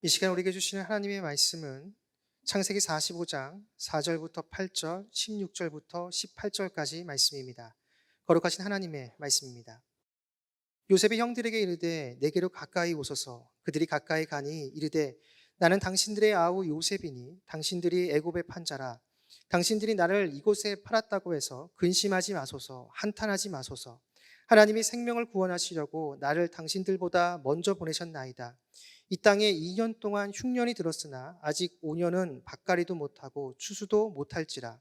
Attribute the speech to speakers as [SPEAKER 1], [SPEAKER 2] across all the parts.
[SPEAKER 1] 이 시간 우리에게 주시는 하나님의 말씀은 창세기 45장 4절부터 8절, 16절부터 18절까지 말씀입니다. 거룩하신 하나님의 말씀입니다. 요셉이 형들에게 이르되 내게로 가까이 오소서. 그들이 가까이 가니 이르되 나는 당신들의 아우 요셉이니 당신들이 애굽의 판자라. 당신들이 나를 이곳에 팔았다고 해서 근심하지 마소서. 한탄하지 마소서. 하나님이 생명을 구원하시려고 나를 당신들보다 먼저 보내셨나이다. 이 땅에 2년 동안 흉년이 들었으나 아직 5년은 밭갈이도 못하고 추수도 못할지라.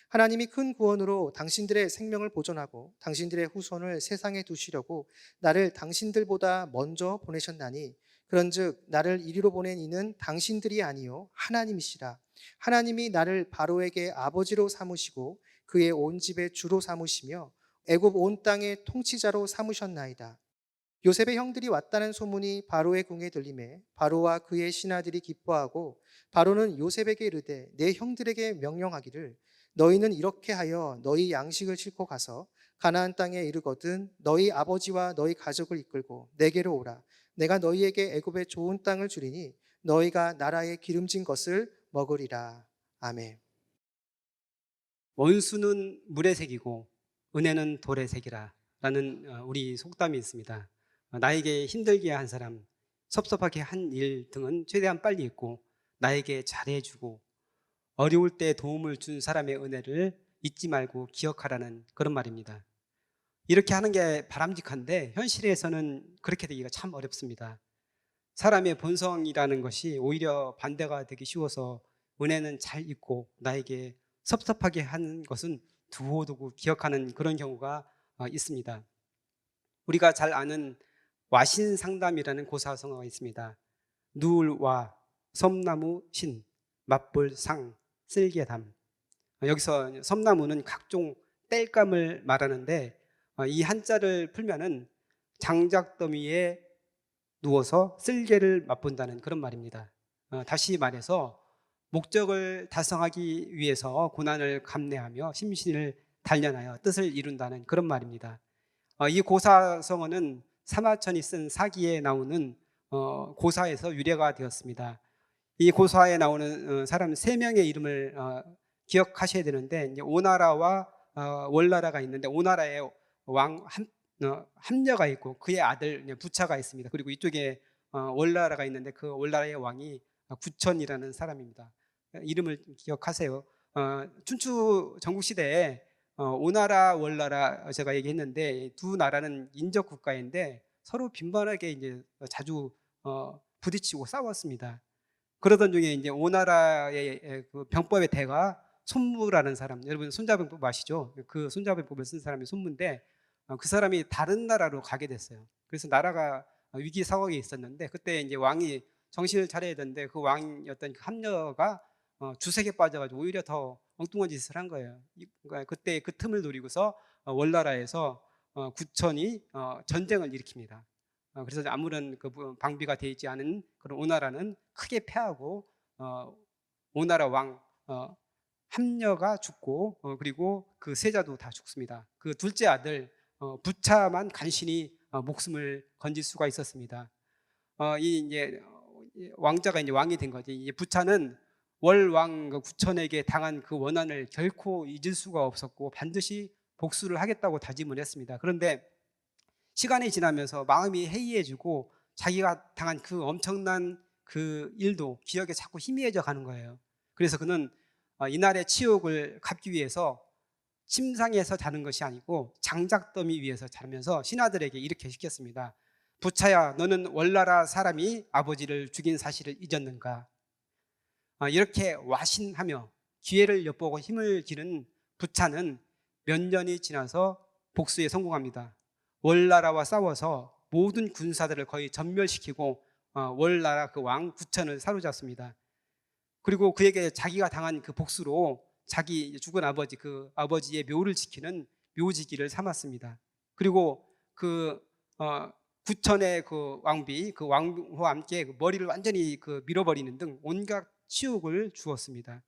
[SPEAKER 1] 하나님이 큰 구원으로 당신들의 생명을 보존하고 당신들의 후손을 세상에 두시려고 나를 당신들보다 먼저 보내셨나니, 그런즉 나를 이리로 보낸 이는 당신들이 아니요 하나님이시라. 하나님이 나를 바로에게 아버지로 삼으시고 그의 온 집의 주로 삼으시며 애굽 온 땅의 통치자로 삼으셨나이다. 요셉의 형들이 왔다는 소문이 바로의 궁에 들림에 바로와 그의 신하들이 기뻐하고 바로는 요셉에게 이르되 내 형들에게 명령하기를 너희는 이렇게 하여 너희 양식을 싣고 가서 가나안 땅에 이르거든 너희 아버지와 너희 가족을 이끌고 내게로 오라. 내가 너희에게 애굽의 좋은 땅을 주리니 너희가 나라의 기름진 것을 먹으리라. 아멘.
[SPEAKER 2] 원수는 물의 색이고 은혜는 돌의 색이라 라는 우리 속담이 있습니다. 나에게 힘들게 한 사람, 섭섭하게 한 일 등은 최대한 빨리 잊고 나에게 잘해주고 어려울 때 도움을 준 사람의 은혜를 잊지 말고 기억하라는 그런 말입니다. 이렇게 하는 게 바람직한데 현실에서는 그렇게 되기가 참 어렵습니다. 사람의 본성이라는 것이 오히려 반대가 되기 쉬워서 은혜는 잘 잊고 나에게 섭섭하게 한 것은 두고두고 기억하는 그런 경우가 있습니다. 우리가 잘 아는 와신상담이라는 고사성어가 있습니다. 누울와, 섬나무 신, 맞볼 상, 쓸개담. 여기서 섬나무는 각종 땔감을 말하는데 이 한자를 풀면은 장작더미에 누워서 쓸개를 맛본다는 그런 말입니다. 다시 말해서 목적을 달성하기 위해서 고난을 감내하며 심신을 단련하여 뜻을 이룬다는 그런 말입니다. 이 고사성어는 사마천이 쓴 사기에 나오는 고사에서 유래가 되었습니다. 이 고사에 나오는 사람 3명의 이름을 기억하셔야 되는데, 이제 오나라와 월나라가 있는데 오나라의 왕 함녀가 있고 그의 아들 부차가 있습니다. 그리고 이쪽에 월나라가 있는데 그 월나라의 왕이 구천이라는 사람입니다. 이름을 기억하세요. 춘추 전국시대에 오나라 월나라 제가 얘기했는데 두 나라는 인접 국가인데 서로 빈번하게 이제 자주 부딪히고 싸웠습니다. 그러던 중에 이제 오나라의 그 병법의 대가 손무라는 사람, 여러분 손자병법 아시죠? 그 손자병법을 쓴 사람이 손무인데 그 사람이 다른 나라로 가게 됐어요. 그래서 나라가 위기 상황에 있었는데 그때 이제 왕이 정신을 차려야 되는데 그 왕이었던 그 함녀가 주색에 빠져가지고 오히려 더 엉뚱한 짓을 한 거예요. 그러니까 그때 그 틈을 노리고서 월나라에서 구천이 전쟁을 일으킵니다. 그래서 아무런 그 방비가 되어 있지 않은 그런 오나라는 크게 패하고 오나라 왕 함녀가 죽고 그리고 그 세자도 다 죽습니다. 그 둘째 아들 부차만 간신히 목숨을 건질 수가 있었습니다. 이 이제 왕자가 이제 왕이 된 거지. 이 부차는 월왕 구천에게 당한 그 원한을 결코 잊을 수가 없었고 반드시 복수를 하겠다고 다짐을 했습니다. 그런데 시간이 지나면서 마음이 해이해지고 자기가 당한 그 엄청난 그 일도 기억에 자꾸 희미해져 가는 거예요. 그래서 그는 이날의 치욕을 갚기 위해서 침상에서 자는 것이 아니고 장작더미 위에서 자면서 신하들에게 이렇게 시켰습니다. 부차야, 너는 월나라 사람이 아버지를 죽인 사실을 잊었는가? 이렇게 와신하며 기회를 엿보고 힘을 기른 부차는 몇 년이 지나서 복수에 성공합니다. 월나라와 싸워서 모든 군사들을 거의 전멸시키고 월나라 그 왕 구천을 사로잡습니다. 그리고 그에게 자기가 당한 그 복수로 자기 죽은 아버지, 그 아버지의 묘를 지키는 묘지기를 삼았습니다. 그리고 그 구천의 그 왕비, 그 왕후와 함께 그 머리를 완전히 그 밀어버리는 등 온갖 치욕을 주었습니다.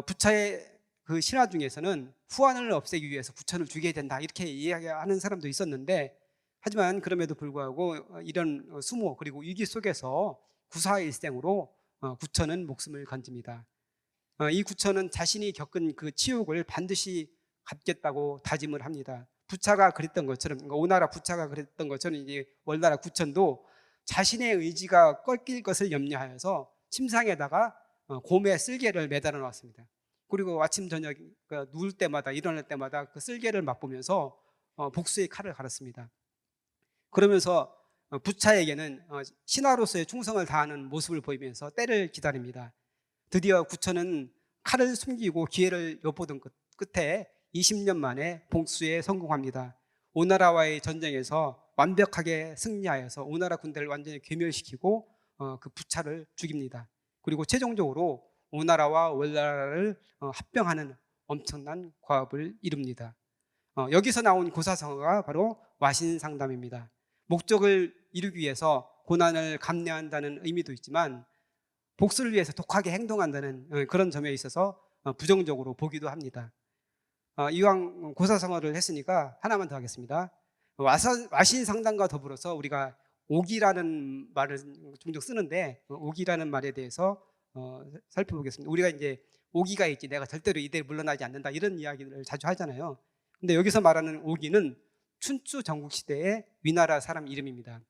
[SPEAKER 2] 부차의 그 신하 중에서는 후환을 없애기 위해서 구천을 죽여야 된다 이렇게 이야기하는 사람도 있었는데, 하지만 그럼에도 불구하고 이런 수모 그리고 위기 속에서 구사일생으로 구천은 목숨을 건집니다. 이 구천은 자신이 겪은 그 치욕을 반드시 갚겠다고 다짐을 합니다. 부차가 그랬던 것처럼, 그러니까 오나라 부차가 그랬던 것처럼 이제 월나라 구천도 자신의 의지가 꺾일 것을 염려하여서 침상에다가 곰의 쓸개를 매달아 놓았습니다. 그리고 아침 저녁 누울 때마다 일어날 때마다 그 쓸개를 맛보면서 복수의 칼을 갈았습니다. 그러면서 부차에게는 신하로서의 충성을 다하는 모습을 보이면서 때를 기다립니다. 드디어 구천은 칼을 숨기고 기회를 엿보던 끝에 20년 만에 복수에 성공합니다. 오나라와의 전쟁에서 완벽하게 승리하여서 오나라 군대를 완전히 괴멸시키고 그 부차를 죽입니다. 그리고 최종적으로 오나라와 월나라를 합병하는 엄청난 과업을 이룹니다. 여기서 나온 고사성어가 바로 와신상담입니다. 목적을 이루기 위해서 고난을 감내한다는 의미도 있지만 복수를 위해서 독하게 행동한다는 그런 점에 있어서 부정적으로 보기도 합니다. 이왕 고사성어를 했으니까 하나만 더 하겠습니다. 와신상담과 더불어서 우리가 옥이라는 말을 종종 쓰는데 옥이라는 말에 대해서 살펴보겠습니다. 우리가 이제 옥이가 있지 내가 절대로 이대로 물러나지 않는다 이런 이야기를 자주 하잖아요. 근데 여기서 말하는 옥이는 춘추 전국시대의 위나라 사람 이름입니다.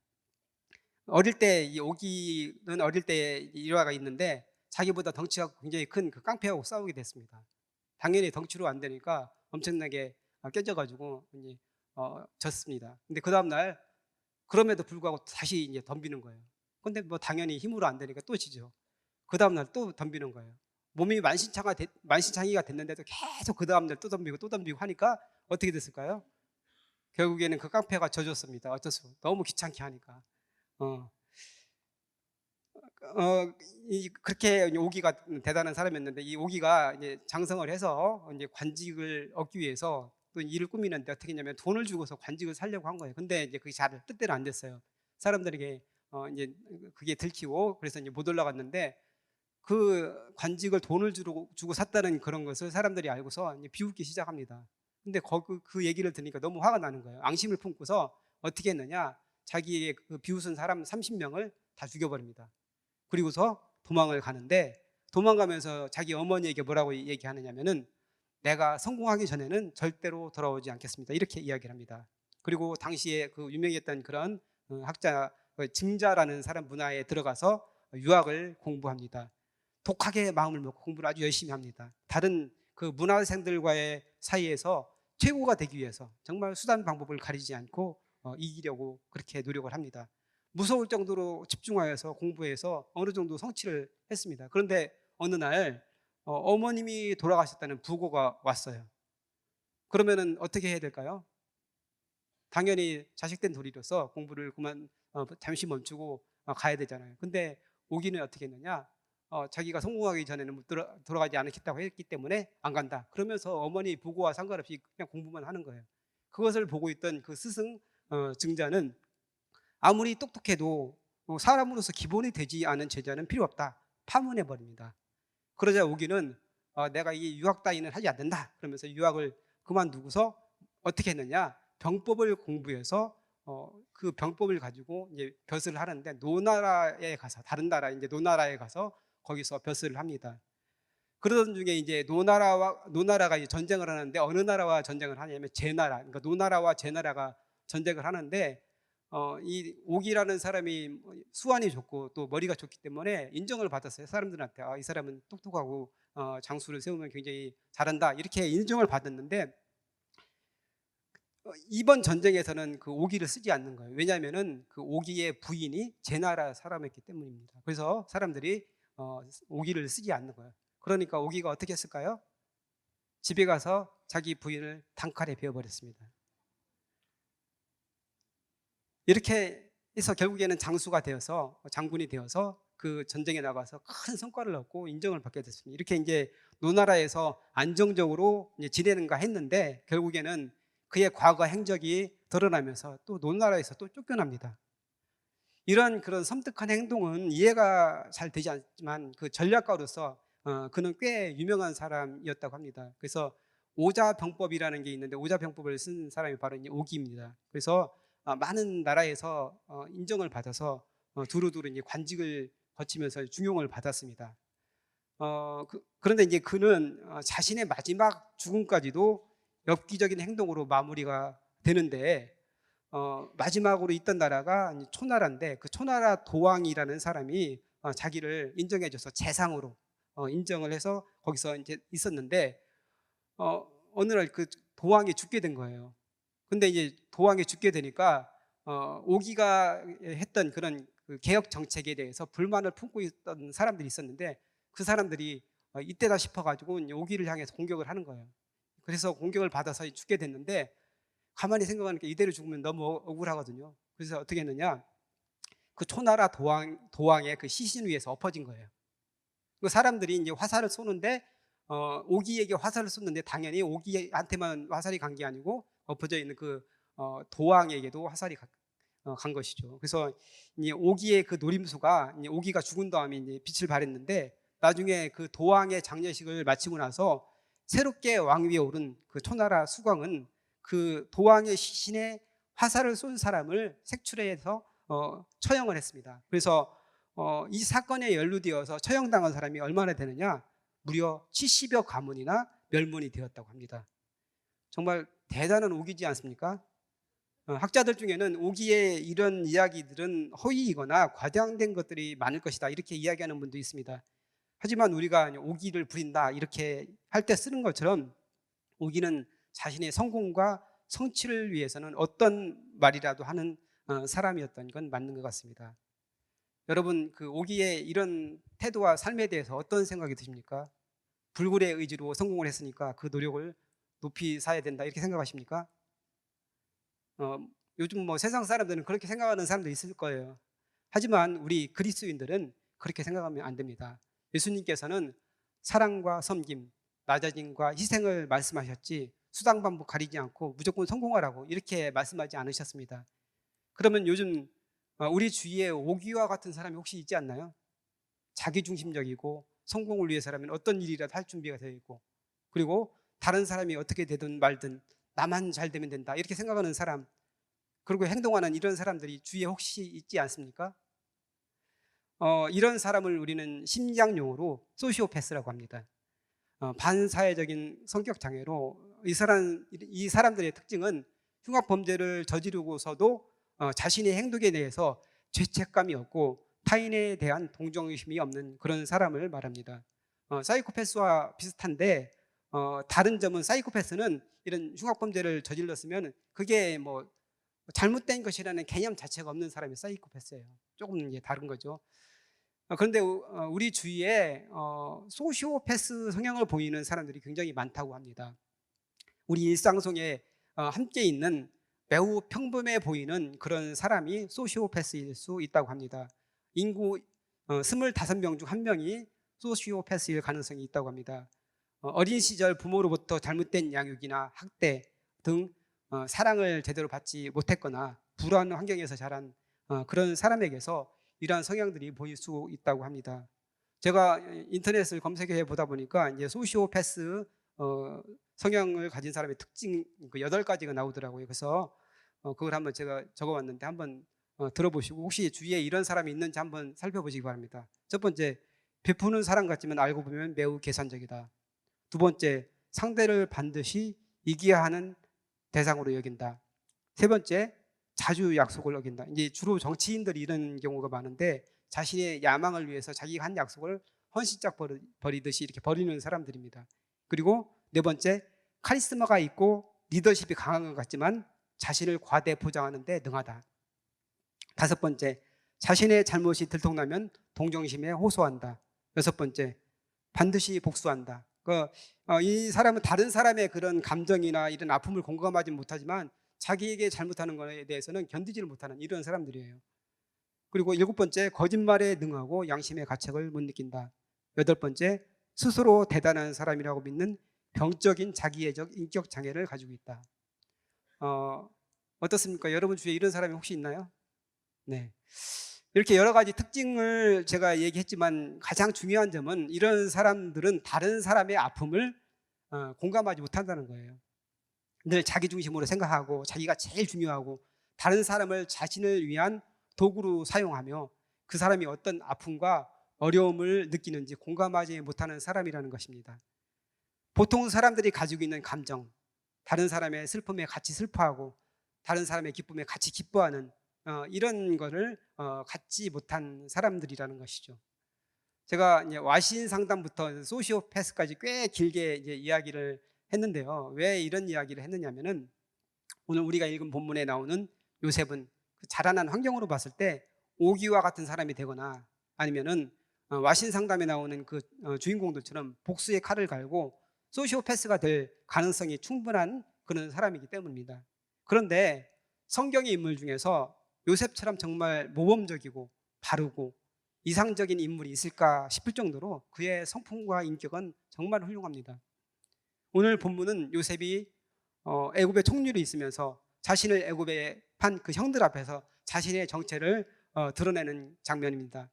[SPEAKER 2] 어릴 때 이 옥이는 어릴 때 일화가 있는데 자기보다 덩치가 굉장히 큰 그 깡패하고 싸우게 됐습니다. 당연히 덩치로 안 되니까 엄청나게 깨져가지고 이제 졌습니다. 근데 그 다음 날 그럼에도 불구하고 다시 이제 덤비는 거예요. 근데 뭐 당연히 힘으로 안 되니까 또 지죠. 그 다음 날 또 덤비는 거예요. 몸이 만신창이가 됐는데도 계속 그 다음 날 또 덤비고 하니까 어떻게 됐을까요? 결국에는 그 깡패가 져줬습니다. 어쩔 수 없어. 너무 귀찮게 하니까. 그렇게 오기가 대단한 사람이었는데 이 오기가 이제 장성을 해서 이제 관직을 얻기 위해서 또 일을 꾸미는데 어떻게 했냐면 돈을 주고서 관직을 살려고 한 거예요. 근데 이제 그게 잘 뜻대로 안 됐어요. 사람들에게 이제 그게 들키고 그래서 이제 못 올라갔는데 그 관직을 돈을 주고 샀다는 그런 것을 사람들이 알고서 이제 비웃기 시작합니다. 근데 그 얘기를 들으니까 너무 화가 나는 거예요. 앙심을 품고서 어떻게 했느냐? 자기의 그 비웃은 사람 30명을 다 죽여버립니다. 그리고서 도망을 가는데 도망가면서 자기 어머니에게 뭐라고 얘기하느냐면은 내가 성공하기 전에는 절대로 돌아오지 않겠습니다. 이렇게 이야기를 합니다. 그리고 당시에 그 유명했던 그런 학자 증자라는 사람 문화에 들어가서 유학을 공부합니다. 독하게 마음을 먹고 공부를 아주 열심히 합니다. 다른 그 문화생들과의 사이에서 최고가 되기 위해서 정말 수단 방법을 가리지 않고 이기려고 그렇게 노력을 합니다. 무서울 정도로 집중하여서 공부해서 어느 정도 성취를 했습니다. 그런데 어느 날 어머님이 돌아가셨다는 부고가 왔어요. 그러면은 어떻게 해야 될까요? 당연히 자식된 도리로서 공부를 그만 잠시 멈추고 가야 되잖아요. 근데 오기는 어떻게 했느냐? 자기가 성공하기 전에는 돌아가지 않겠다고 했기 때문에 안 간다. 그러면서 어머니 부고와 상관없이 그냥 공부만 하는 거예요. 그것을 보고 있던 그 스승 증자는 아무리 똑똑해도 사람으로서 기본이 되지 않은 제자는 필요 없다. 파문해 버립니다. 그러자 오기는 내가 이 유학 따위는 하지 않는다. 그러면서 유학을 그만두고서 어떻게 했느냐? 병법을 공부해서 그 병법을 가지고 이제 벼슬을 하는데 노나라에 가서 다른 나라 이제 노나라에 가서 거기서 벼슬을 합니다. 그러던 중에 이제 노나라가 이제 전쟁을 하는데 어느 나라와 전쟁을 하냐면 제나라. 그러니까 노나라와 제나라가 전쟁을 하는데 이 옥이라는 사람이 수완이 좋고 또 머리가 좋기 때문에 인정을 받았어요. 사람들한테 이 사람은 똑똑하고 장수를 세우면 굉장히 잘한다 이렇게 인정을 받았는데 이번 전쟁에서는 그 옥이를 쓰지 않는 거예요. 왜냐하면은 그 옥이의 부인이 제나라 사람이었기 때문입니다. 그래서 사람들이 옥이를 쓰지 않는 거예요. 그러니까 옥이가 어떻게 했을까요? 집에 가서 자기 부인을 단칼에 베어버렸습니다. 이렇게 해서 결국에는 장수가 되어서 장군이 되어서 그 전쟁에 나가서 큰 성과를 얻고 인정을 받게 됐습니다. 이렇게 이제 노나라에서 안정적으로 이제 지내는가 했는데 결국에는 그의 과거 행적이 드러나면서 또 노나라에서 또 쫓겨납니다. 이런 그런 섬뜩한 행동은 이해가 잘 되지 않지만 그 전략가로서 그는 꽤 유명한 사람이었다고 합니다. 그래서 오자병법이라는 게 있는데 오자병법을 쓴 사람이 바로 이제 옥이입니다. 그래서 많은 나라에서 인정을 받아서 두루두루 이제 관직을 거치면서 중용을 받았습니다. 그런데 이제 그는 자신의 마지막 죽음까지도 엽기적인 행동으로 마무리가 되는데, 마지막으로 있던 나라가 이제 초나라인데, 그 초나라 도왕이라는 사람이 자기를 인정해줘서 재상으로 인정을 해서 거기서 이제 있었는데, 어느 날 그 도왕이 죽게 된 거예요. 근데 이제 도왕이 죽게 되니까 오기가 했던 그런 그 개혁 정책에 대해서 불만을 품고 있던 사람들이 있었는데, 그 사람들이 이때다 싶어가지고 이제 오기를 향해서 공격을 하는 거예요. 그래서 공격을 받아서 죽게 됐는데, 가만히 생각하니까 이대로 죽으면 너무 억울하거든요. 그래서 어떻게 했느냐, 그 초나라 도왕의 그 시신 위에서 엎어진 거예요. 그 사람들이 이제 화살을 쏘는데, 오기에게 화살을 쏘는데 당연히 오기한테만 화살이 간 게 아니고 엎어져 있는 그 도왕에게도 화살이 간 것이죠. 그래서 이제 오기의 그 노림수가, 이제 오기가 죽은 다음에 이제 빛을 발했는데, 나중에 그 도왕의 장례식을 마치고 나서 새롭게 왕위에 오른 그 초나라 수광은 그 도왕의 시신에 화살을 쏜 사람을 색출해서 처형을 했습니다. 그래서 이 사건에 연루되어서 처형당한 사람이 얼마나 되느냐, 무려 70여 가문이나 멸문이 되었다고 합니다. 정말 대단한 오기지 않습니까? 학자들 중에는 오기의 이런 이야기들은 허위이거나 과장된 것들이 많을 것이다, 이렇게 이야기하는 분도 있습니다. 하지만 우리가 오기를 부린다 이렇게 할 때 쓰는 것처럼, 오기는 자신의 성공과 성취를 위해서는 어떤 말이라도 하는 사람이었던 건 맞는 것 같습니다. 여러분, 그 오기의 이런 태도와 삶에 대해서 어떤 생각이 드십니까? 불굴의 의지로 성공을 했으니까 그 노력을 높이 사야 된다, 이렇게 생각하십니까? 요즘 뭐 세상 사람들은 그렇게 생각하는 사람도 있을 거예요. 하지만 우리 그리스도인들은 그렇게 생각하면 안 됩니다. 예수님께서는 사랑과 섬김, 낮아짐과 희생을 말씀하셨지, 수당반복 가리지 않고 무조건 성공하라고 이렇게 말씀하지 않으셨습니다. 그러면 요즘 우리 주위에 오기와 같은 사람이 혹시 있지 않나요? 자기중심적이고 성공을 위해서라면 어떤 일이라도 할 준비가 되어 있고, 그리고 다른 사람이 어떻게 되든 말든 나만 잘 되면 된다 이렇게 생각하는 사람, 그리고 행동하는 이런 사람들이 주위에 혹시 있지 않습니까? 이런 사람을 우리는 심리학용어로 소시오패스라고 합니다. 반사회적인 성격 장애로, 이 사람들의 특징은 흉악 범죄를 저지르고서도 자신의 행동에 대해서 죄책감이 없고 타인에 대한 동정심이 없는 그런 사람을 말합니다. 사이코패스와 비슷한데, 다른 점은 사이코패스는 이런 흉악 범죄를 저질렀으면 그게 뭐 잘못된 것이라는 개념 자체가 없는 사람이 사이코패스예요. 조금 이제 다른 거죠. 그런데 우리 주위에 소시오패스 성향을 보이는 사람들이 굉장히 많다고 합니다. 우리 일상 속에 함께 있는 매우 평범해 보이는 그런 사람이 소시오패스일 수 있다고 합니다. 인구 25명 중 1명이 소시오패스일 가능성이 있다고 합니다. 어린 시절 부모로부터 잘못된 양육이나 학대 등 사랑을 제대로 받지 못했거나 불우한 환경에서 자란 그런 사람에게서 이러한 성향들이 보일 수 있다고 합니다. 제가 인터넷을 검색해 보다 보니까 이제 소시오패스 성향을 가진 사람의 특징 그 8가지가 나오더라고요. 그래서 그걸 한번 제가 적어왔는데 한번 들어보시고, 혹시 주위에 이런 사람이 있는지 한번 살펴보시기 바랍니다. 첫 번째, 베푸는 사람 같지만 알고 보면 매우 계산적이다. 두 번째, 상대를 반드시 이겨야 하는 대상으로 여긴다. 세 번째, 자주 약속을 어긴다. 이제 주로 정치인들이 이런 경우가 많은데, 자신의 야망을 위해서 자기가 한 약속을 헌신짝 버리듯이 이렇게 버리는 사람들입니다. 그리고 네 번째, 카리스마가 있고 리더십이 강한 것 같지만 자신을 과대 포장하는 데 능하다. 다섯 번째, 자신의 잘못이 들통나면 동정심에 호소한다. 여섯 번째, 반드시 복수한다. 이 사람은 다른 사람의 그런 감정이나 이런 아픔을 공감하지 못하지만 자기에게 잘못하는 것에 대해서는 견디지를 못하는 이런 사람들이에요. 그리고 일곱 번째, 거짓말에 능하고 양심의 가책을 못 느낀다. 여덟 번째, 스스로 대단한 사람이라고 믿는 병적인 자기애적 인격 장애를 가지고 있다. 어떻습니까? 여러분 주위에 이런 사람이 혹시 있나요? 네. 이렇게 여러 가지 특징을 제가 얘기했지만, 가장 중요한 점은 이런 사람들은 다른 사람의 아픔을 공감하지 못한다는 거예요. 늘 자기 중심으로 생각하고 자기가 제일 중요하고 다른 사람을 자신을 위한 도구로 사용하며 그 사람이 어떤 아픔과 어려움을 느끼는지 공감하지 못하는 사람이라는 것입니다. 보통 사람들이 가지고 있는 감정, 다른 사람의 슬픔에 같이 슬퍼하고 다른 사람의 기쁨에 같이 기뻐하는 이런 거를 갖지 못한 사람들이라는 것이죠. 제가 이제 와신 상담부터 소시오패스까지 꽤 길게 이제 이야기를 했는데요. 왜 이런 이야기를 했느냐면은 오늘 우리가 읽은 본문에 나오는 요셉은 그 자라난 환경으로 봤을 때 오기와 같은 사람이 되거나 아니면은 와신 상담에 나오는 그 주인공들처럼 복수의 칼을 갈고 소시오패스가 될 가능성이 충분한 그런 사람이기 때문입니다. 그런데 성경의 인물 중에서 요셉처럼 정말 모범적이고 바르고 이상적인 인물이 있을까 싶을 정도로 그의 성품과 인격은 정말 훌륭합니다. 오늘 본문은 요셉이 애굽의 총리로 있으면서 자신을 애굽에 판 그 형들 앞에서 자신의 정체를 드러내는 장면입니다.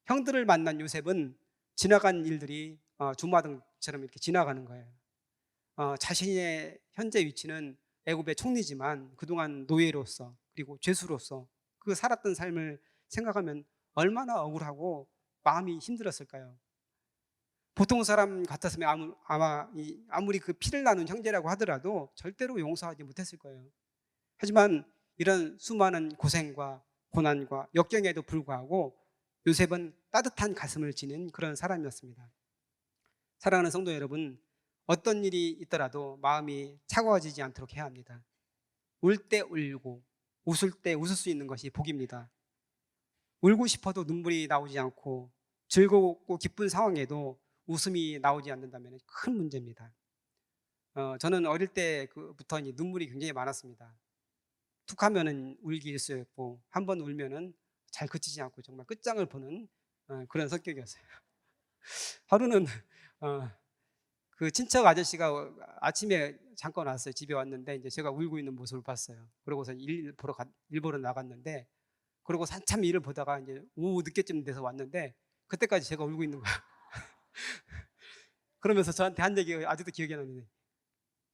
[SPEAKER 2] 형들을 만난 요셉은 지나간 일들이 주마등처럼 이렇게 지나가는 거예요. 자신의 현재 위치는 애굽의 총리지만 그동안 노예로서 그리고 죄수로서 그 살았던 삶을 생각하면 얼마나 억울하고 마음이 힘들었을까요? 보통 사람 같았으면 아무리 그 피를 나눈 형제라고 하더라도 절대로 용서하지 못했을 거예요. 하지만 이런 수많은 고생과 고난과 역경에도 불구하고 요셉은 따뜻한 가슴을 지닌 그런 사람이었습니다. 사랑하는 성도 여러분, 어떤 일이 있더라도 마음이 차가워지지 않도록 해야 합니다. 울 때 울고 웃을 때 웃을 수 있는 것이 복입니다. 울고 싶어도 눈물이 나오지 않고 즐겁고 기쁜 상황에도 웃음이 나오지 않는다면 큰 문제입니다. 저는 어릴 때부터 눈물이 굉장히 많았습니다. 툭 하면은 울기 일쑤였고 한 번 울면은 잘 그치지 않고 정말 끝장을 보는 그런 성격이었어요. 하루는 그 친척 아저씨가 아침에 잠깐 왔어요. 집에 왔는데 이제 제가 울고 있는 모습을 봤어요. 그러고서 일 보러 나갔는데 그러고 한참 일을 보다가 이제 오후 늦게쯤 돼서 왔는데 그때까지 제가 울고 있는 거예요. 그러면서 저한테 한 얘기가 아직도 기억이 나는데,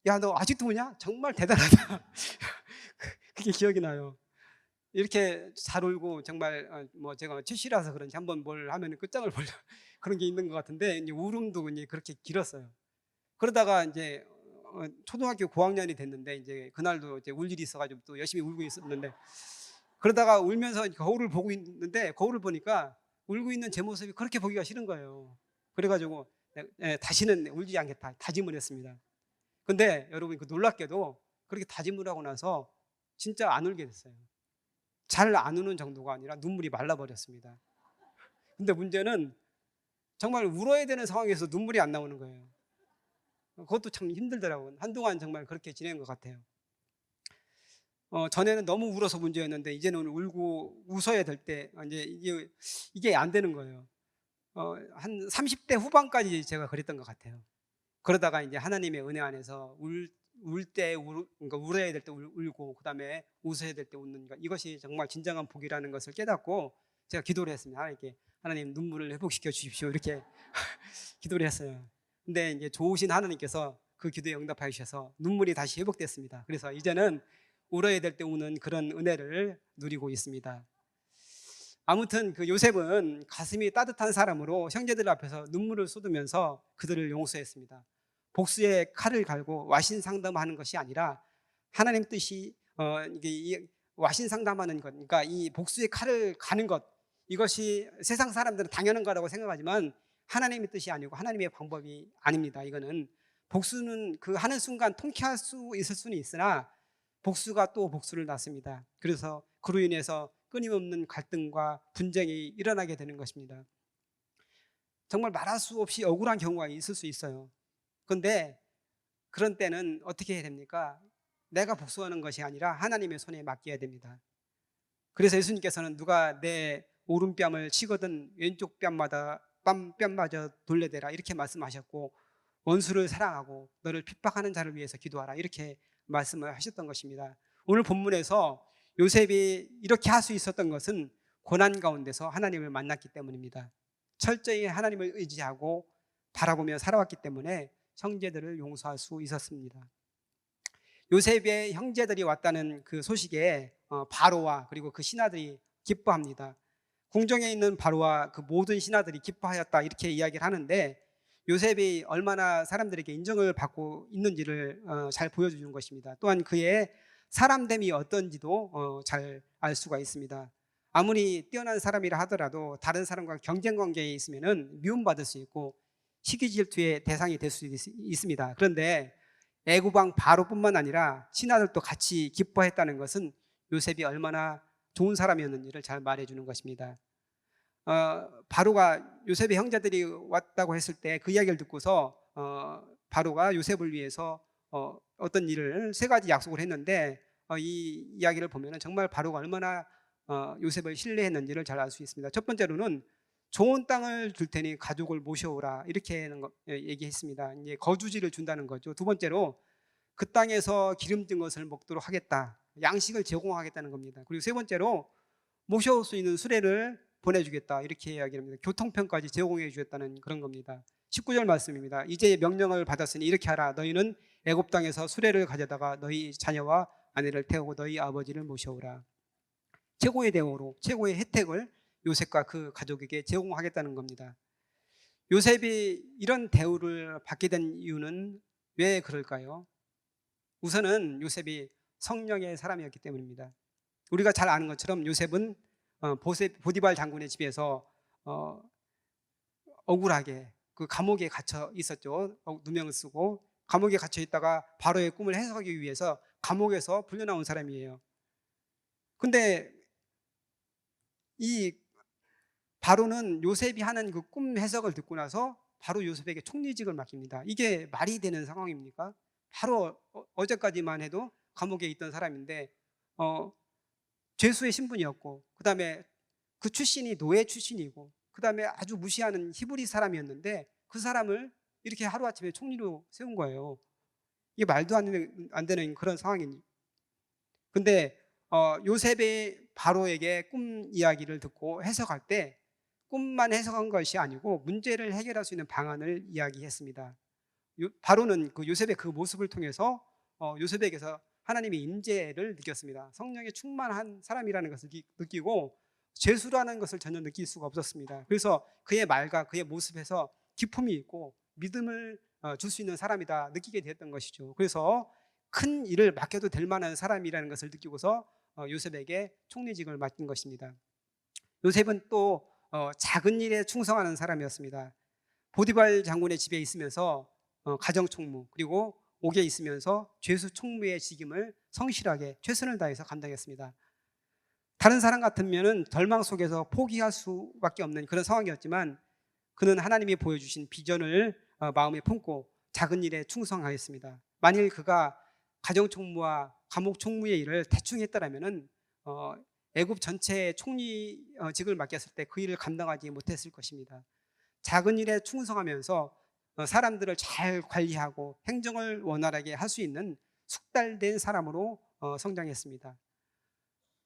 [SPEAKER 2] 야, 너 아직도 우냐? 정말 대단하다. 그게 기억이 나요. 이렇게 잘 울고 정말 뭐 제가 치시라서 그런지 한번 뭘 하면 끝장을 보려 그런 게 있는 것 같은데 이제 울음도 이제 그렇게 길었어요. 그러다가 이제 초등학교 고학년이 됐는데 이제 그날도 이제 울 일이 있어가지고 또 열심히 울고 있었는데 그러다가 울면서 거울을 보고 있는데 거울을 보니까 울고 있는 제 모습이 그렇게 보기가 싫은 거예요. 그래가지고 다시는 울지 않겠다 다짐을 했습니다. 근데 여러분 그 놀랍게도 그렇게 다짐을 하고 나서 진짜 안 울게 됐어요. 잘 안 우는 정도가 아니라 눈물이 말라버렸습니다. 근데 문제는 정말 울어야 되는 상황에서 눈물이 안 나오는 거예요. 그것도 참 힘들더라고요. 한동안 정말 그렇게 지낸 것 같아요. 전에는 너무 울어서 문제였는데 이제는 울고 웃어야 될 때 이게 안 되는 거예요. 한 30대 후반까지 제가 그랬던 것 같아요. 그러다가 이제 하나님의 은혜 안에서 그러니까 울어야 될 때 울고 그다음에 웃어야 될 때 웃는 것, 이것이 정말 진정한 복이라는 것을 깨닫고 제가 기도를 했습니다. 하나님께, 하나님 눈물을 회복시켜 주십시오 이렇게 기도를 했어요. 근데 이제 좋으신 하나님께서 그 기도에 응답해 주셔서 눈물이 다시 회복됐습니다. 그래서 이제는 울어야 될 때 우는 그런 은혜를 누리고 있습니다. 아무튼 그 요셉은 가슴이 따뜻한 사람으로 형제들 앞에서 눈물을 쏟으면서 그들을 용서했습니다. 복수의 칼을 갈고 와신 상담하는 것이 아니라 하나님 뜻이 이게 와신 상담하는 것, 그러니까 이 복수의 칼을 가는 것, 이것이 세상 사람들은 당연한 거라고 생각하지만 하나님의 뜻이 아니고 하나님의 방법이 아닙니다. 이거는 복수는 그 하는 순간 통쾌할 수 있을 수는 있으나 복수가 또 복수를 낳습니다. 그래서 그로 인해서 끊임없는 갈등과 분쟁이 일어나게 되는 것입니다. 정말 말할 수 없이 억울한 경우가 있을 수 있어요. 그런데 그런 때는 어떻게 해야 됩니까? 내가 복수하는 것이 아니라 하나님의 손에 맡겨야 됩니다. 그래서 예수님께서는 누가 내 오른뺨을 치거든 왼쪽 뺨마저 돌려대라 이렇게 말씀하셨고, 원수를 사랑하고 너를 핍박하는 자를 위해서 기도하라 이렇게 말씀을 하셨던 것입니다. 오늘 본문에서 요셉이 이렇게 할 수 있었던 것은 고난 가운데서 하나님을 만났기 때문입니다. 철저히 하나님을 의지하고 바라보며 살아왔기 때문에 형제들을 용서할 수 있었습니다. 요셉의 형제들이 왔다는 그 소식에 바로와 그리고 그 신하들이 기뻐합니다. 궁정에 있는 바로와 그 모든 신하들이 기뻐하였다 이렇게 이야기를 하는데 요셉이 얼마나 사람들에게 인정을 받고 있는지를 잘 보여주는 것입니다. 또한 그의 사람됨이 어떤지도 잘 알 수가 있습니다. 아무리 뛰어난 사람이라 하더라도 다른 사람과 경쟁 관계에 있으면은 미움받을 수 있고 시기 질투의 대상이 될 수 있습니다. 그런데 애굽 왕 바로뿐만 아니라 신하들도 같이 기뻐했다는 것은 요셉이 얼마나 좋은 사람이었는지를 잘 말해주는 것입니다. 바로가 요셉의 형제들이 왔다고 했을 때 그 이야기를 듣고서 바로가 요셉을 위해서 어떤 일을 세 가지 약속을 했는데 이 이야기를 보면 정말 바로가 얼마나 요셉을 신뢰했는지를 잘 알 수 있습니다. 첫 번째로는 좋은 땅을 줄 테니 가족을 모셔오라 이렇게 얘기했습니다. 이제 거주지를 준다는 거죠. 두 번째로 그 땅에서 기름진 것을 먹도록 하겠다, 양식을 제공하겠다는 겁니다. 그리고 세 번째로 모셔올 수 있는 수레를 보내주겠다 이렇게 이야기합니다. 교통편까지 제공해 주겠다는 그런 겁니다. 19절 말씀입니다. 이제 명령을 받았으니 이렇게 하라. 너희는 애굽 땅에서 수레를 가져다가 너희 자녀와 아내를 태우고 너희 아버지를 모셔오라. 최고의 대우로 최고의 혜택을 요셉과 그 가족에게 제공하겠다는 겁니다. 요셉이 이런 대우를 받게 된 이유는 왜 그럴까요? 우선은 요셉이 성령의 사람이었기 때문입니다. 우리가 잘 아는 것처럼 요셉은 보디발 장군의 집에서 억울하게 그 감옥에 갇혀 있었죠. 누명을 쓰고 감옥에 갇혀 있다가 바로의 꿈을 해석하기 위해서 감옥에서 불려나온 사람이에요. 근데 이 바로는 요셉이 하는 그 꿈 해석을 듣고 나서 바로 요셉에게 총리직을 맡깁니다. 이게 말이 되는 상황입니까? 바로 어제까지만 해도 감옥에 있던 사람인데 죄수의 신분이었고, 그 다음에 그 출신이 노예 출신이고, 그 다음에 아주 무시하는 히브리 사람이었는데 그 사람을 이렇게 하루아침에 총리로 세운 거예요. 이게 말도 안 되는 그런 상황이니. 근데 요셉의 바로에게 꿈 이야기를 듣고 해석할 때 꿈만 해석한 것이 아니고 문제를 해결할 수 있는 방안을 이야기했습니다. 바로는 그 요셉의 그 모습을 통해서 요셉에게서 하나님의 임재를 느꼈습니다. 성령에 충만한 사람이라는 것을 느끼고 죄수라는 것을 전혀 느낄 수가 없었습니다. 그래서 그의 말과 그의 모습에서 기품이 있고 믿음을 줄 수 있는 사람이다 느끼게 되었던 것이죠. 그래서 큰 일을 맡겨도 될 만한 사람이라는 것을 느끼고서 요셉에게 총리직을 맡긴 것입니다. 요셉은 또 작은 일에 충성하는 사람이었습니다. 보디발 장군의 집에 있으면서 가정총무, 그리고 옥에 있으면서 죄수 총무의 직임을 성실하게 최선을 다해서 감당했습니다. 다른 사람 같으면 절망 속에서 포기할 수밖에 없는 그런 상황이었지만 그는 하나님이 보여주신 비전을 마음에 품고 작은 일에 충성하였습니다. 만일 그가 가정총무와 감옥총무의 일을 대충 했더라면 애굽 전체의 총리직을 맡겼을 때 그 일을 감당하지 못했을 것입니다. 작은 일에 충성하면서 사람들을 잘 관리하고 행정을 원활하게 할 수 있는 숙달된 사람으로 성장했습니다.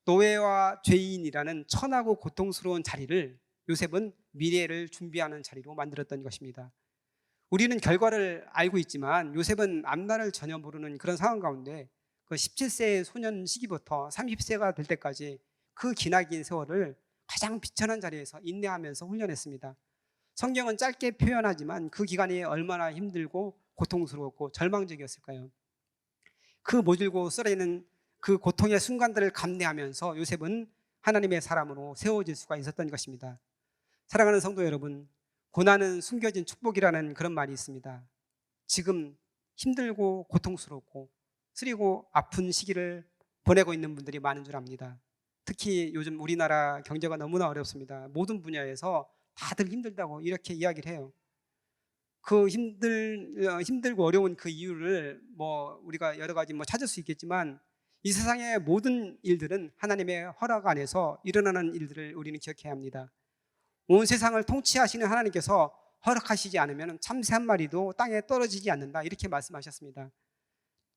[SPEAKER 2] 노예와 죄인이라는 천하고 고통스러운 자리를 요셉은 미래를 준비하는 자리로 만들었던 것입니다. 우리는 결과를 알고 있지만 요셉은 앞날을 전혀 모르는 그런 상황 가운데 그 17세 소년 시기부터 30세가 될 때까지 그 기나긴 세월을 가장 비천한 자리에서 인내하면서 훈련했습니다. 성경은 짧게 표현하지만 그 기간이 얼마나 힘들고 고통스러웠고 절망적이었을까요? 그 모질고 쓰러지는 그 고통의 순간들을 감내하면서 요셉은 하나님의 사람으로 세워질 수가 있었던 것입니다. 사랑하는 성도 여러분, 고난은 숨겨진 축복이라는 그런 말이 있습니다. 지금 힘들고 고통스럽고 쓰리고 아픈 시기를 보내고 있는 분들이 많은 줄 압니다. 특히 요즘 우리나라 경제가 너무나 어렵습니다. 모든 분야에서 다들 힘들다고 이렇게 이야기를 해요. 그 힘들고 어려운 그 이유를 우리가 여러 가지 찾을 수 있겠지만 이 세상의 모든 일들은 하나님의 허락 안에서 일어나는 일들을 우리는 기억해야 합니다. 온 세상을 통치하시는 하나님께서 허락하시지 않으면 참새 한 마리도 땅에 떨어지지 않는다 이렇게 말씀하셨습니다.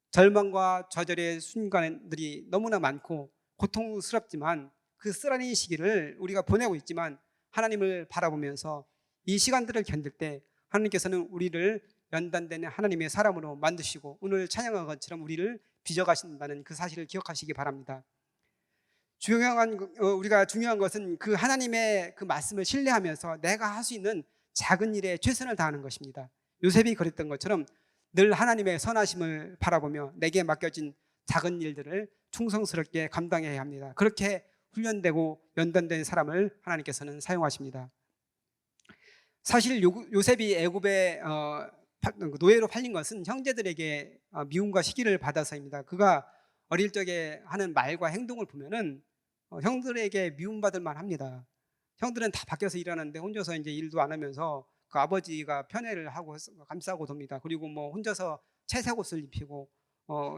[SPEAKER 2] 절망과 좌절의 순간들이 너무나 많고 고통스럽지만 그 쓰라린 시기를 우리가 보내고 있지만 하나님을 바라보면서 이 시간들을 견딜 때 하나님께서는 우리를 연단되는 하나님의 사람으로 만드시고 오늘 찬양한 것처럼 우리를 빚어가신다는 그 사실을 기억하시기 바랍니다. 우리가 중요한 것은 그 하나님의 그 말씀을 신뢰하면서 내가 할 수 있는 작은 일에 최선을 다하는 것입니다. 요셉이 그랬던 것처럼 늘 하나님의 선하심을 바라보며 내게 맡겨진 작은 일들을 충성스럽게 감당해야 합니다. 그렇게 훈련되고 연단된 사람을 하나님께서는 사용하십니다. 사실 요셉이 애굽에 노예로 팔린 것은 형제들에게 미움과 시기를 받아서입니다. 그가 어릴 적에 하는 말과 행동을 보면은 형들에게 미움받을 만합니다. 형들은 다 밖에서 일하는데 혼자서 이제 일도 안 하면서 그 아버지가 편애를 하고 감싸고 돕니다. 그리고 뭐 혼자서 채색 옷을 입히고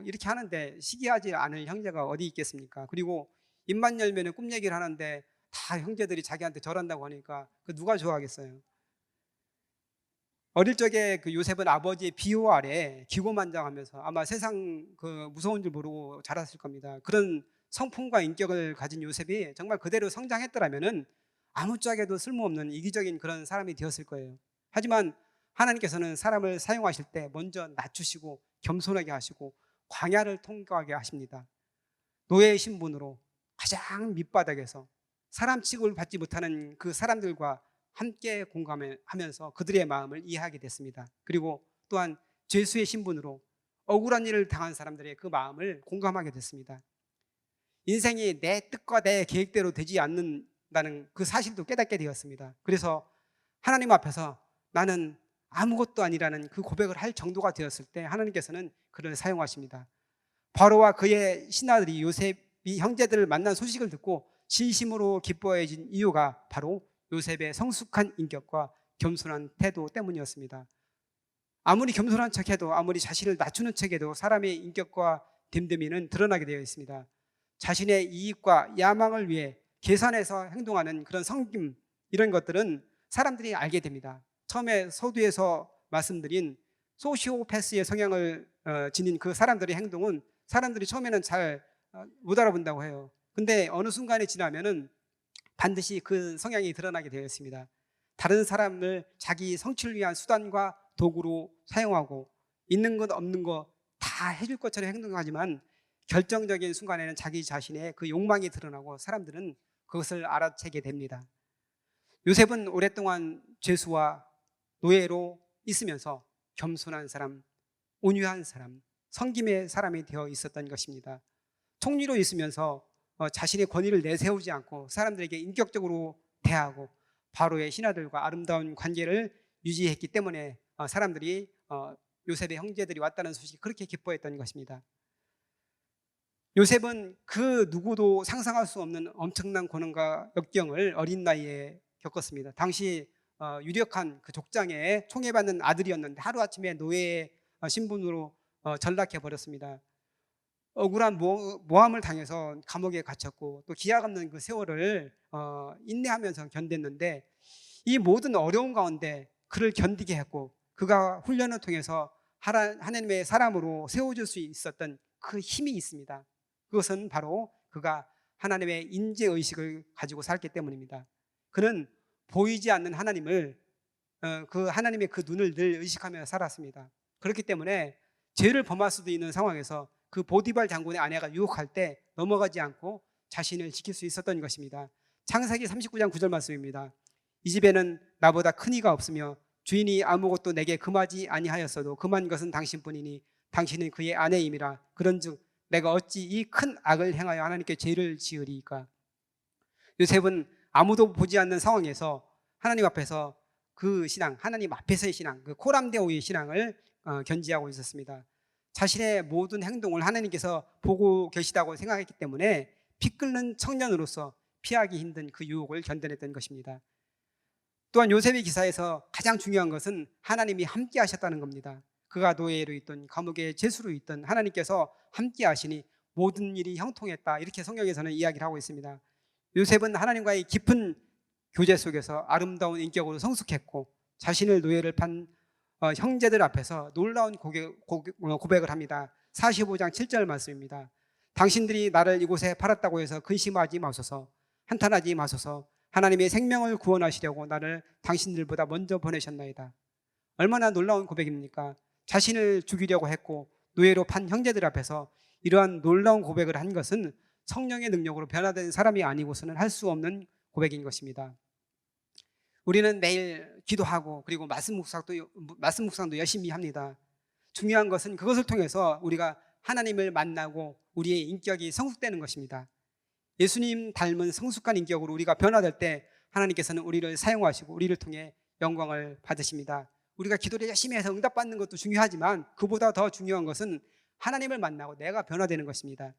[SPEAKER 2] 이렇게 하는데 시기하지 않을 형제가 어디 있겠습니까? 그리고 입만 열면은 꿈 얘기를 하는데 다 형제들이 자기한테 절한다고 하니까 그 누가 좋아하겠어요? 어릴 적에 그 요셉은 아버지의 비호 아래 기고만장하면서 아마 세상 그 무서운 줄 모르고 자랐을 겁니다. 그런 성품과 인격을 가진 요셉이 정말 그대로 성장했더라면은 아무짝에도 쓸모없는 이기적인 그런 사람이 되었을 거예요. 하지만 하나님께서는 사람을 사용하실 때 먼저 낮추시고 겸손하게 하시고 광야를 통과하게 하십니다. 노예의 신분으로 가장 밑바닥에서 사람 취급을 받지 못하는 그 사람들과 함께 공감하면서 그들의 마음을 이해하게 됐습니다. 그리고 또한 죄수의 신분으로 억울한 일을 당한 사람들의 그 마음을 공감하게 됐습니다. 인생이 내 뜻과 내 계획대로 되지 않는다는 그 사실도 깨닫게 되었습니다. 그래서 하나님 앞에서 나는 아무것도 아니라는 그 고백을 할 정도가 되었을 때 하나님께서는 그를 사용하십니다. 바로와 그의 신하들이 요셉이 형제들을 만난 소식을 듣고 진심으로 기뻐해진 이유가 바로 요셉의 성숙한 인격과 겸손한 태도 때문이었습니다. 아무리 겸손한 척해도 아무리 자신을 낮추는 척해도 사람의 인격과 됨됨이는 드러나게 되어 있습니다. 자신의 이익과 야망을 위해 계산해서 행동하는 그런 성김, 이런 것들은 사람들이 알게 됩니다. 처음에 서두에서 말씀드린 소시오패스의 성향을 지닌 그 사람들의 행동은 사람들이 처음에는 잘 못 알아본다고 해요. 근데 어느 순간이 지나면은 반드시 그 성향이 드러나게 되어 있습니다. 다른 사람을 자기 성취를 위한 수단과 도구로 사용하고 있는 것 없는 것 다 해줄 것처럼 행동하지만 결정적인 순간에는 자기 자신의 그 욕망이 드러나고 사람들은 그것을 알아채게 됩니다. 요셉은 오랫동안 죄수와 노예로 있으면서 겸손한 사람, 온유한 사람, 성김의 사람이 되어 있었던 것입니다. 총리로 있으면서 자신의 권위를 내세우지 않고 사람들에게 인격적으로 대하고 바로의 신하들과 아름다운 관계를 유지했기 때문에 사람들이 요셉의 형제들이 왔다는 소식이 그렇게 기뻐했던 것입니다. 요셉은 그 누구도 상상할 수 없는 엄청난 고난과 역경을 어린 나이에 겪었습니다. 당시 유력한 그 족장에 총애받는 아들이었는데 하루아침에 노예의 신분으로 전락해 버렸습니다. 억울한 모함을 당해서 감옥에 갇혔고 또 기약 없는 그 세월을 인내하면서 견뎠는데 이 모든 어려운 가운데 그를 견디게 했고 그가 훈련을 통해서 하나님의 사람으로 세워질 수 있었던 그 힘이 있습니다. 그것은 바로 그가 하나님의 인재의식을 가지고 살기 때문입니다. 그는 보이지 않는 하나님을 그 하나님의 그 눈을 늘 의식하며 살았습니다. 그렇기 때문에 죄를 범할 수도 있는 상황에서 그 보디발 장군의 아내가 유혹할 때 넘어가지 않고 자신을 지킬 수 있었던 것입니다. 창세기 39장 9절 말씀입니다. 이 집에는 나보다 큰 이가 없으며 주인이 아무것도 내게 금하지 아니하였어도 금한 것은 당신뿐이니 당신은 그의 아내임이라. 그런즉 내가 어찌 이 큰 악을 행하여 하나님께 죄를 지으리이까. 요셉은 아무도 보지 않는 상황에서 하나님 앞에서 그 신앙, 하나님 앞에서의 신앙, 그 코람데오의 신앙을 견지하고 있었습니다. 자신의 모든 행동을 하나님께서 보고 계시다고 생각했기 때문에 피 끓는 청년으로서 피하기 힘든 그 유혹을 견뎌냈던 것입니다. 또한 요셉의 기사에서 가장 중요한 것은 하나님이 함께 하셨다는 겁니다. 그가 노예로 있던 감옥에 죄수로 있던 하나님께서 함께 하시니 모든 일이 형통했다, 이렇게 성경에서는 이야기를 하고 있습니다. 요셉은 하나님과의 깊은 교제 속에서 아름다운 인격으로 성숙했고 자신을 노예를 판 형제들 앞에서 놀라운 고백을 합니다. 45장 7절 말씀입니다. 당신들이 나를 이곳에 팔았다고 해서 근심하지 마소서, 한탄하지 마소서. 하나님의 생명을 구원하시려고 나를 당신들보다 먼저 보내셨나이다. 얼마나 놀라운 고백입니까? 자신을 죽이려고 했고 노예로 판 형제들 앞에서 이러한 놀라운 고백을 한 것은 성령의 능력으로 변화된 사람이 아니고서는 할 수 없는 고백인 것입니다. 우리는 매일 기도하고 그리고 말씀 묵상도 열심히 합니다. 중요한 것은 그것을 통해서 우리가 하나님을 만나고 우리의 인격이 성숙되는 것입니다. 예수님 닮은 성숙한 인격으로 우리가 변화될 때 하나님께서는 우리를 사용하시고 우리를 통해 영광을 받으십니다. 우리가 기도를 열심히 해서 응답받는 것도 중요하지만 그보다 더 중요한 것은 하나님을 만나고 내가 변화되는 것입니다.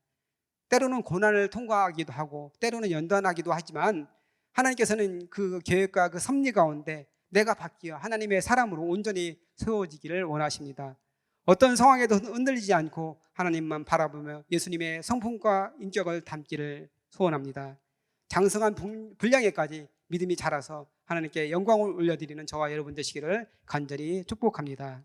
[SPEAKER 2] 때로는 고난을 통과하기도 하고 때로는 연단하기도 하지만 하나님께서는 그 계획과 그 섭리 가운데 내가 바뀌어 하나님의 사람으로 온전히 세워지기를 원하십니다. 어떤 상황에도 흔들리지 않고 하나님만 바라보며 예수님의 성품과 인격을 담기를 소원합니다. 장성한 분량에까지 믿음이 자라서 하나님께 영광을 올려드리는 저와 여러분 되시기를 간절히 축복합니다.